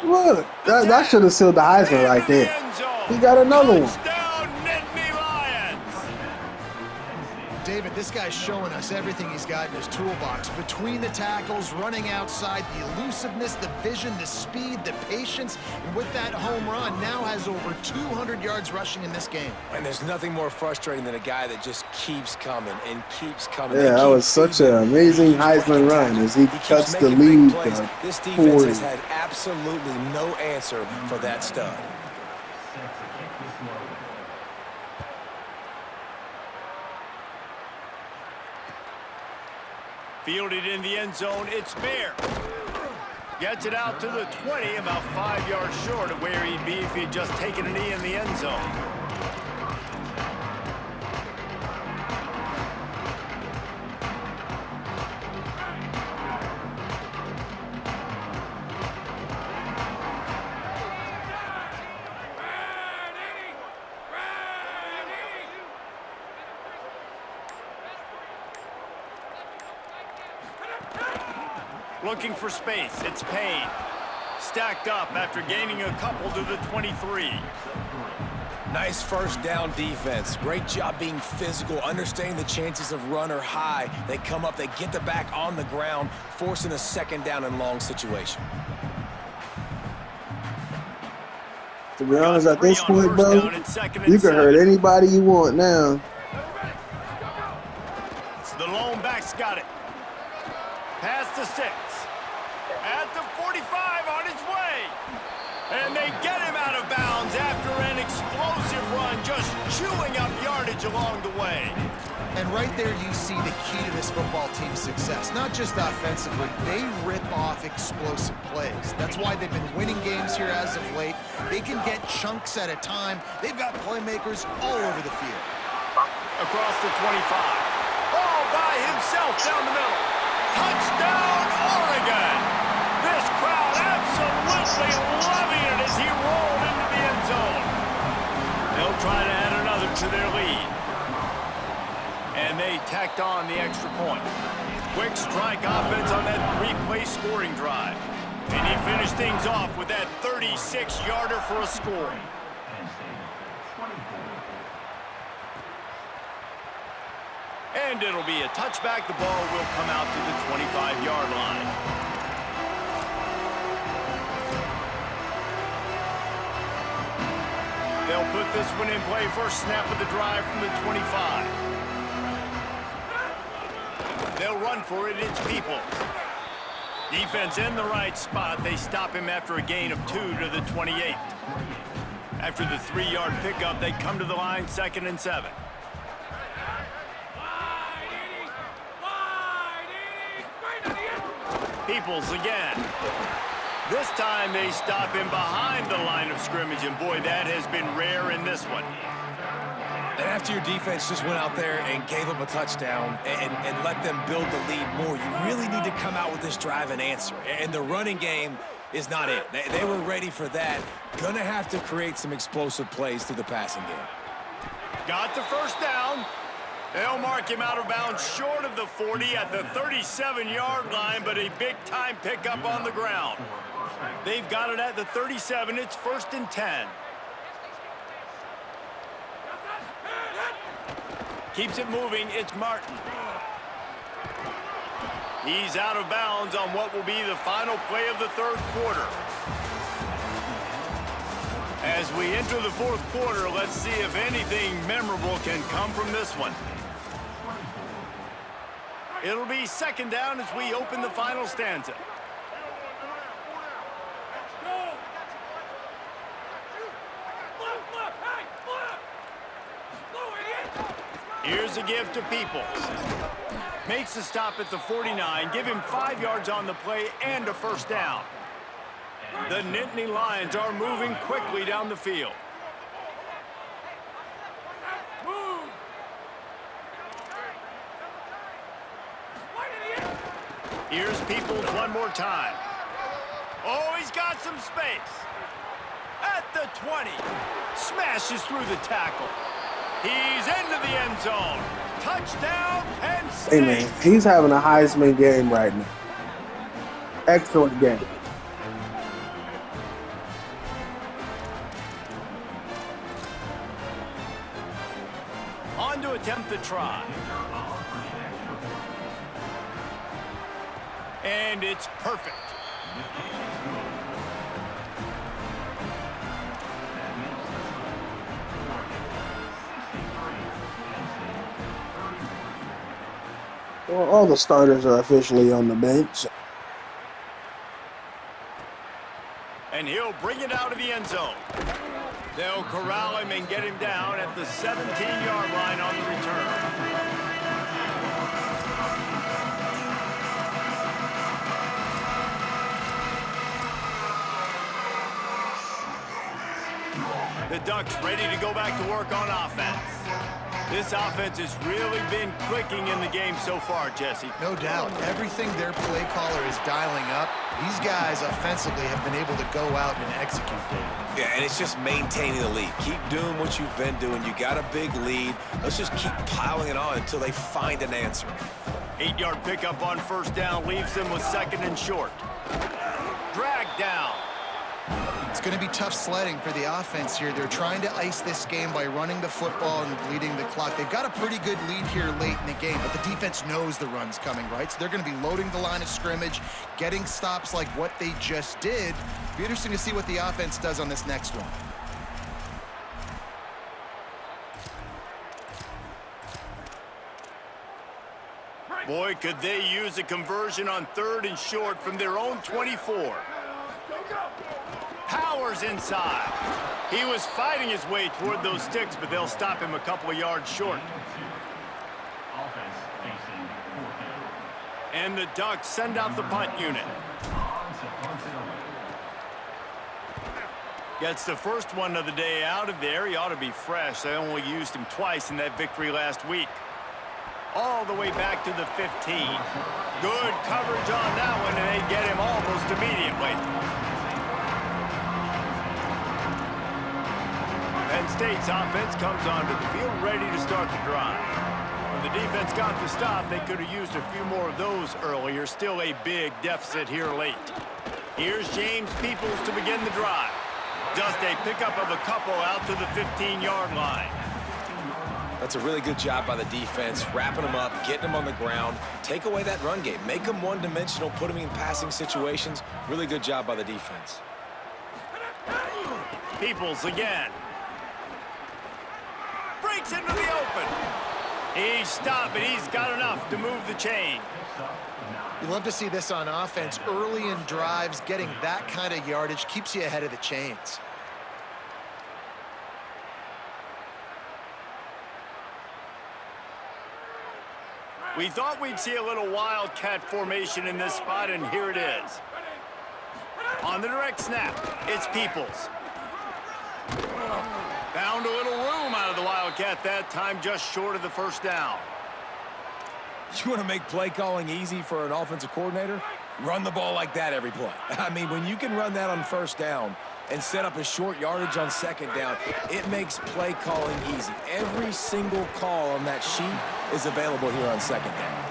20. Look, that should have sealed the Heisman right there. He got another one. David, this guy's showing us everything he's got in his toolbox. Between the tackles, running outside, the elusiveness, the vision, the speed, the patience, and with that home run, now has over 200 yards rushing in this game. And there's nothing more frustrating than a guy that just keeps coming and keeps coming. Yeah, that was such an amazing Heisman run as he cuts the lead to This defense 40. has had absolutely no answer for that stud. Fielded in the end zone, it's Bear. Gets it out to the 20, about 5 yards short of where he'd be if he'd just taken a knee in the end zone. Looking for space, it's Payne. Stacked up after gaining a couple to the 23. Nice 1st down defense. Great job being physical, understanding the chances of run are high. They come up, they get the back on the ground, forcing a 2nd down and long situation. To be honest, at this point, bro, you can hurt anybody you want now. The lone back's got it. Past the 6. At the 45 on his way. And they get him out of bounds after an explosive run, just chewing up yardage along the way. And right there you see the key to this football team's success. Not just offensively, they rip off explosive plays. That's why they've been winning games here as of late. They can get chunks at a time. They've got playmakers all over the field. Across the 25. All by himself down the middle. Touchdown, Oregon! This crowd absolutely loving it as he rolled into the end zone. They'll try to add another to their lead. And they tacked on the extra point. Quick strike offense on that 3-play scoring drive. And he finished things off with that 36-yarder for a score. And it'll be a touchback. The ball will come out to the 25-yard line. They'll put this one in play. First snap of the drive from the 25. They'll run for it. It's Peoples. Defense in the right spot. They stop him after a gain of 2 to the 28. After the 3-yard pickup, they come to the line, 2nd and 7. Peoples again. This time they stop him behind the line of scrimmage, and boy, that has been rare in this one. And after your defense just went out there and gave them a touchdown and let them build the lead more, you really need to come out with this drive and answer. And the running game is not it. They were ready for that. Gonna have to create some explosive plays through the passing game. Got the first down. They'll mark him out of bounds short of the 40 at the 37-yard line, but a big-time pickup on the ground. They've got it at the 37. It's 1st and 10. Keeps it moving. It's Martin. He's out of bounds on what will be the final play of the 3rd quarter. As we enter the 4th quarter, let's see if anything memorable can come from this one. It'll be 2nd down as we open the final stanza. Here's a give to Peoples. Makes the stop at the 49. Give him 5 yards on the play and a 1st down. The Nittany Lions are moving quickly down the field. Here's Peoples one more time. Oh, he's got some space. At the 20. Smashes through the tackle. He's into the end zone. Touchdown, Penn State. Hey, man, he's having a Heisman game right now. Excellent game. On to attempt the try. And it's perfect. Well, all the starters are officially on the bench. And he'll bring it out of the end zone. They'll corral him and get him down at the 17-yard line on the return. The Ducks ready to go back to work on offense. This offense has really been clicking in the game so far, Jesse. No doubt. Everything their play caller is dialing up, these guys offensively have been able to go out and execute, David. Yeah, and it's just maintaining the lead. Keep doing what you've been doing. You got a big lead. Let's just keep piling it on until they find an answer. 8-yard pickup on 1st down leaves them with 2nd and short. Drag down. It's going to be tough sledding for the offense here. They're trying to ice this game by running the football and bleeding the clock. They've got a pretty good lead here late in the game, but the defense knows the run's coming, right? So they're going to be loading the line of scrimmage, getting stops like what they just did. Be interesting to see what the offense does on this next one. Boy, could they use a conversion on 3rd and short from their own 24. Powers inside. He was fighting his way toward those sticks, but they'll stop him a couple of yards short. And the Ducks send out the punt unit. Gets the first one of the day out of there. He ought to be fresh. They only used him twice in that victory last week. All the way back to the 15. Good coverage on that one, and they get him almost immediately. Penn State's offense comes onto the field ready to start the drive. When the defense got the stop, they could have used a few more of those earlier. Still a big deficit here late. Here's James Peoples to begin the drive. Just a pickup of a couple out to the 15-yard line. That's a really good job by the defense, wrapping them up, getting them on the ground. Take away that run game. Make them one-dimensional, put them in passing situations. Really good job by the defense. Peoples again. Breaks into the open. He's stopped, but he's got enough to move the chain. You love to see this on offense. Early in drives, getting that kind of yardage keeps you ahead of the chains. We thought we'd see a little wildcat formation in this spot, and here it is. On the direct snap, it's Peoples. Found a little room out of the Wildcat that time, just short of the first down. You want to make play calling easy for an offensive coordinator? Run the ball like that every play. I mean, when you can run that on first down and set up a short yardage on second down, it makes play calling easy. Every single call on that sheet is available here on second down.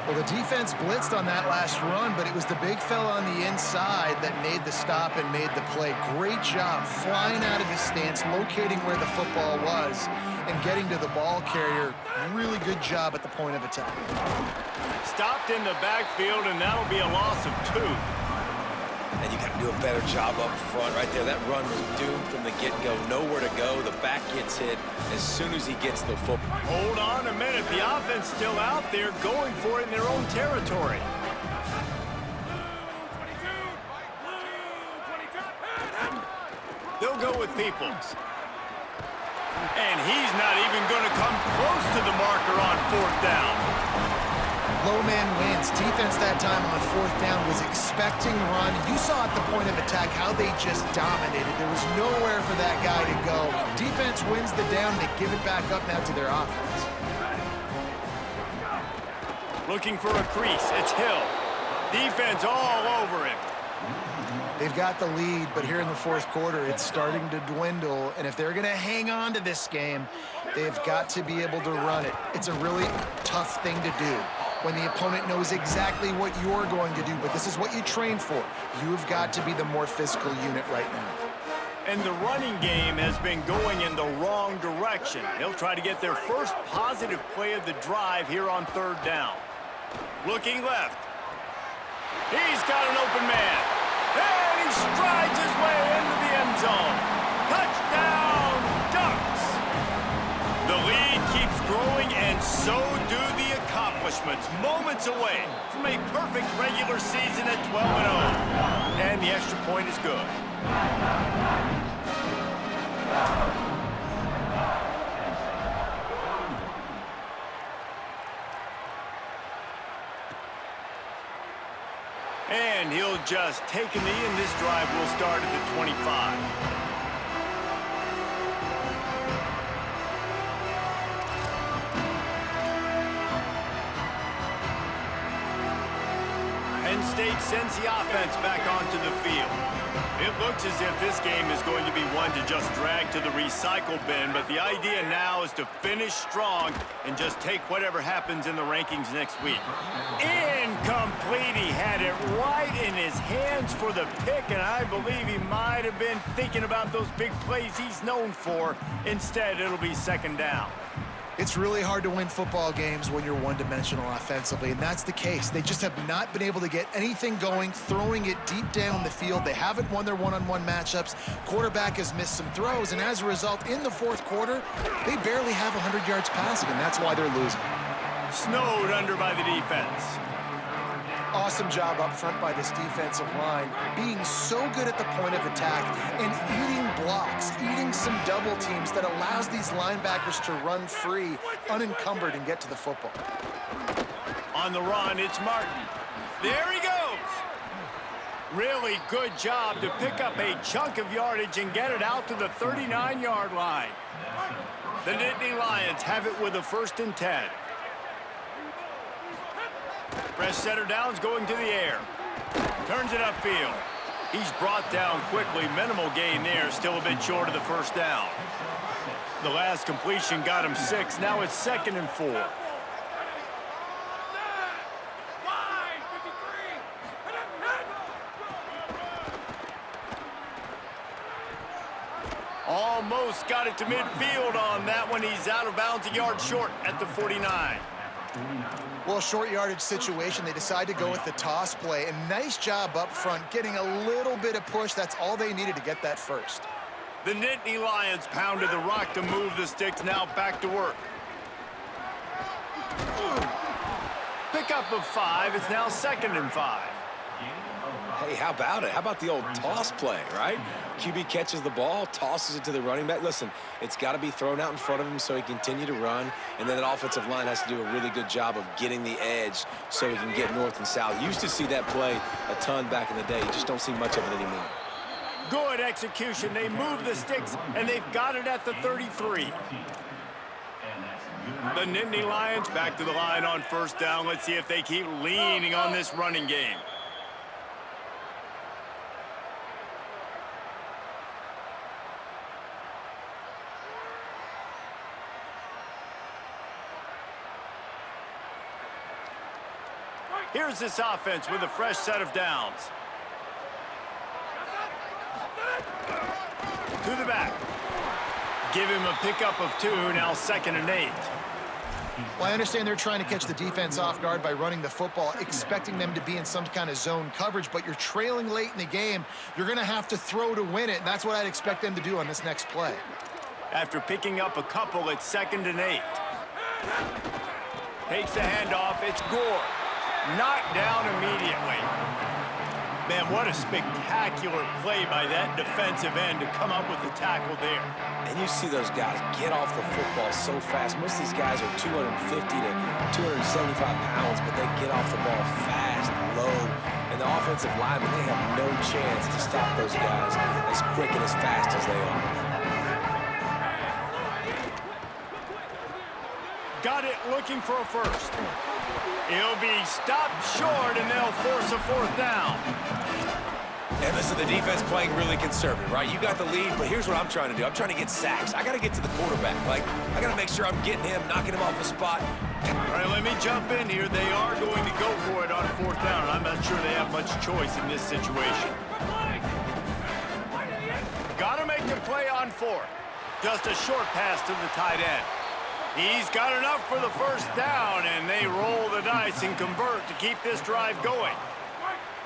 Well, the defense blitzed on that last run, but it was the big fella on the inside that made the stop and made the play. Great job flying out of his stance, locating where the football was, and getting to the ball carrier. Really good job at the point of attack. Stopped in the backfield, and that'll be a loss of 2. And you got to do a better job up front right there. That run was doomed from the get-go. Nowhere to go. The back gets hit as soon as he gets the football. Hold on a minute. The offense still out there going for it in their own territory. They'll go with Peoples. And he's not even going to come close to the marker on 4th down. Low man wins. Defense that time on 4th down was expecting run. You saw at the point of attack how they just dominated. There was nowhere for that guy to go. Defense wins the down. They give it back up now to their offense. Looking for a crease. It's Hill. Defense all over him. They've got the lead, but here in the 4th quarter, it's starting to dwindle. And if they're going to hang on to this game, they've got to be able to run it. It's a really tough thing to do when the opponent knows exactly what you're going to do, but this is what you train for. You've got to be the more physical unit right now. And the running game has been going in the wrong direction. They'll try to get their first positive play of the drive here on 3rd down. Looking left. He's got an open man. And he strides his way into the end zone. Touchdown, Ducks! The lead keeps growing, and so do the accomplishments. Moments away from a perfect regular season at 12-0. And the extra point is good. And he'll just take a knee, and this drive will start at the 25. Penn State sends the offense back onto the field. It looks as if this game is going to be one to just drag to the recycle bin, but the idea now is to finish strong and just take whatever happens in the rankings next week. Incomplete. He had it right in his hands for the pick, and I believe he might have been thinking about those big plays he's known for. Instead, it'll be 2nd down. It's really hard to win football games when you're one-dimensional offensively, and that's the case. They just have not been able to get anything going, throwing it deep down the field. They haven't won their one-on-one matchups. Quarterback has missed some throws, and as a result, in the 4th quarter, they barely have 100 yards passing, and that's why they're losing. Snowed under by the defense. Awesome job up front by this defensive line, being so good at the point of attack and eating blocks, eating some double teams that allows these linebackers to run free, unencumbered, and get to the football. On the run, it's Martin. There he goes. Really good job to pick up a chunk of yardage and get it out to the 39-yard line. The Nittany Lions have it with a 1st and 10. Fresh setter down's going to the air. Turns it upfield. He's brought down quickly. Minimal gain there. Still a bit short of the 1st down. The last completion got him 6. Now it's 2nd and 4. Almost got it to midfield on that one. He's out of bounds, a yard short at the 49. Well, short yardage situation, they decide to go with the toss play. And nice job up front, getting a little bit of push. That's all they needed to get that first. The Nittany Lions pounded the rock to move the sticks. Now back to work. Pickup of 5. It's now 2nd and 5. Hey, how about it? How about the old toss play, right? QB catches the ball, tosses it to the running back. Listen, it's got to be thrown out in front of him so he can continue to run, and then the offensive line has to do a really good job of getting the edge so he can get north and south. You used to see that play a ton back in the day. You just don't see much of it anymore. Good execution. They move the sticks, and they've got it at the 33. The Nittany Lions back to the line on first down. Let's see if they keep leaning on this running game. Here's this offense with a fresh set of downs. To the back. Give him a pickup of 2, now 2nd and 8. Well, I understand they're trying to catch the defense off guard by running the football, expecting them to be in some kind of zone coverage, but you're trailing late in the game. You're going to have to throw to win it, and that's what I'd expect them to do on this next play. After picking up a couple, it's 2nd and 8. Takes the handoff. It's Gore. Knocked down immediately. Man, what a spectacular play by that defensive end to come up with the tackle there. And you see those guys get off the football so fast. Most of these guys are 250 to 275 pounds, but they get off the ball fast, low. And the offensive linemen, they have no chance to stop those guys as quick and as fast as they are. Got it, looking for a first. He'll be stopped short, and they'll force a 4th down. And listen, the defense playing really conservative, right? You got the lead, but here's what I'm trying to do. I'm trying to get sacks. I got to get to the quarterback. Like, I got to make sure I'm getting him, knocking him off the spot. All right, let me jump in here. They are going to go for it on 4th down, and I'm not sure they have much choice in this situation. Got to make the play on 4th. Just a short pass to the tight end. He's got enough for the first down, and they roll the dice and convert to keep this drive going.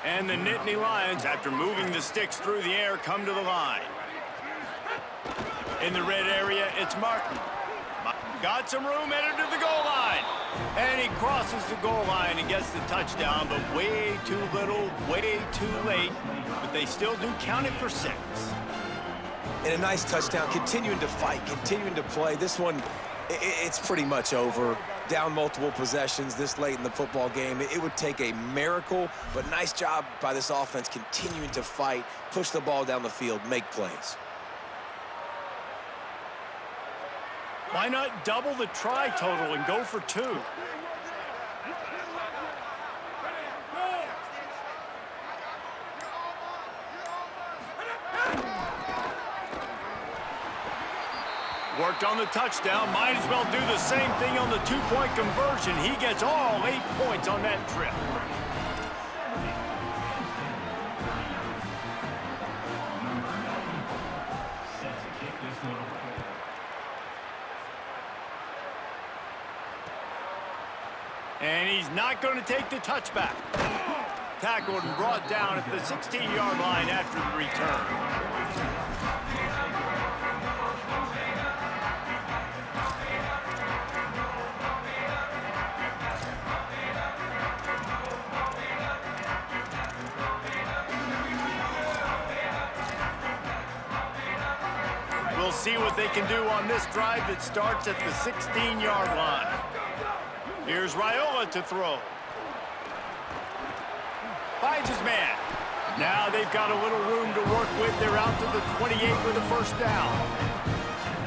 And the Nittany Lions, after moving the sticks through the air, come to the line. In the red area, it's Martin. Got some room, headed to the goal line. And he crosses the goal line and gets the touchdown, but way too little, way too late. But they still do count it for 6. And a nice touchdown, continuing to fight, continuing to play. This one, it's pretty much over. Down multiple possessions this late in the football game. It would take a miracle, but nice job by this offense continuing to fight, push the ball down the field, make plays. Why not double the try total and go for 2? Worked on the touchdown. Might as well do the same thing on the 2-point conversion. He gets all 8 points on that trip. And he's not going to take the touchback. Tackled and brought down at the 16-yard line after the return. We'll see what they can do on this drive that starts at the 16-yard line. Here's Raiola to throw. Finds his man. Now they've got a little room to work with. They're out to the 28 with a first down.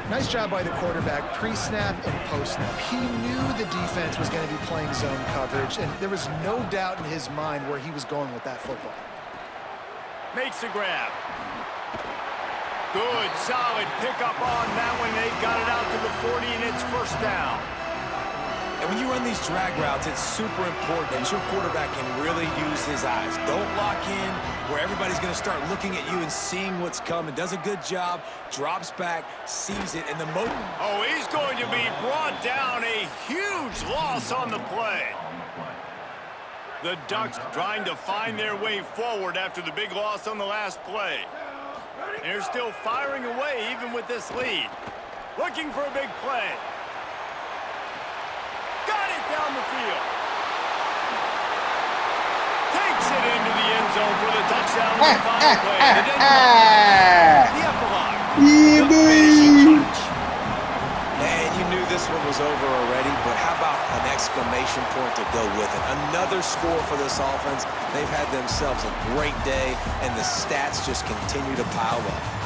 Nice job by the quarterback, pre-snap and post-snap. He knew the defense was going to be playing zone coverage, and there was no doubt in his mind where he was going with that football. Makes the grab. Good, solid pickup on that one. They've got it out to the 40, and it's first down. And when you run these drag routes, it's super important that your quarterback can really use his eyes. Don't lock in where everybody's going to start looking at you and seeing what's coming. Does a good job, drops back, sees it, and the moment. Oh, he's going to be brought down. A huge loss on the play. The Ducks trying to find their way forward after the big loss on the last play. They're still firing away even with this lead. Looking for a big play. Got it down the field. Takes it into the end zone for the touchdown on the final play. The epilogue. Yeah, The finishing touch. And you knew this one was over already, but how about an exclamation point to go with it? Another score for this offense. They've had themselves a great day, and the stats just continue to pile up.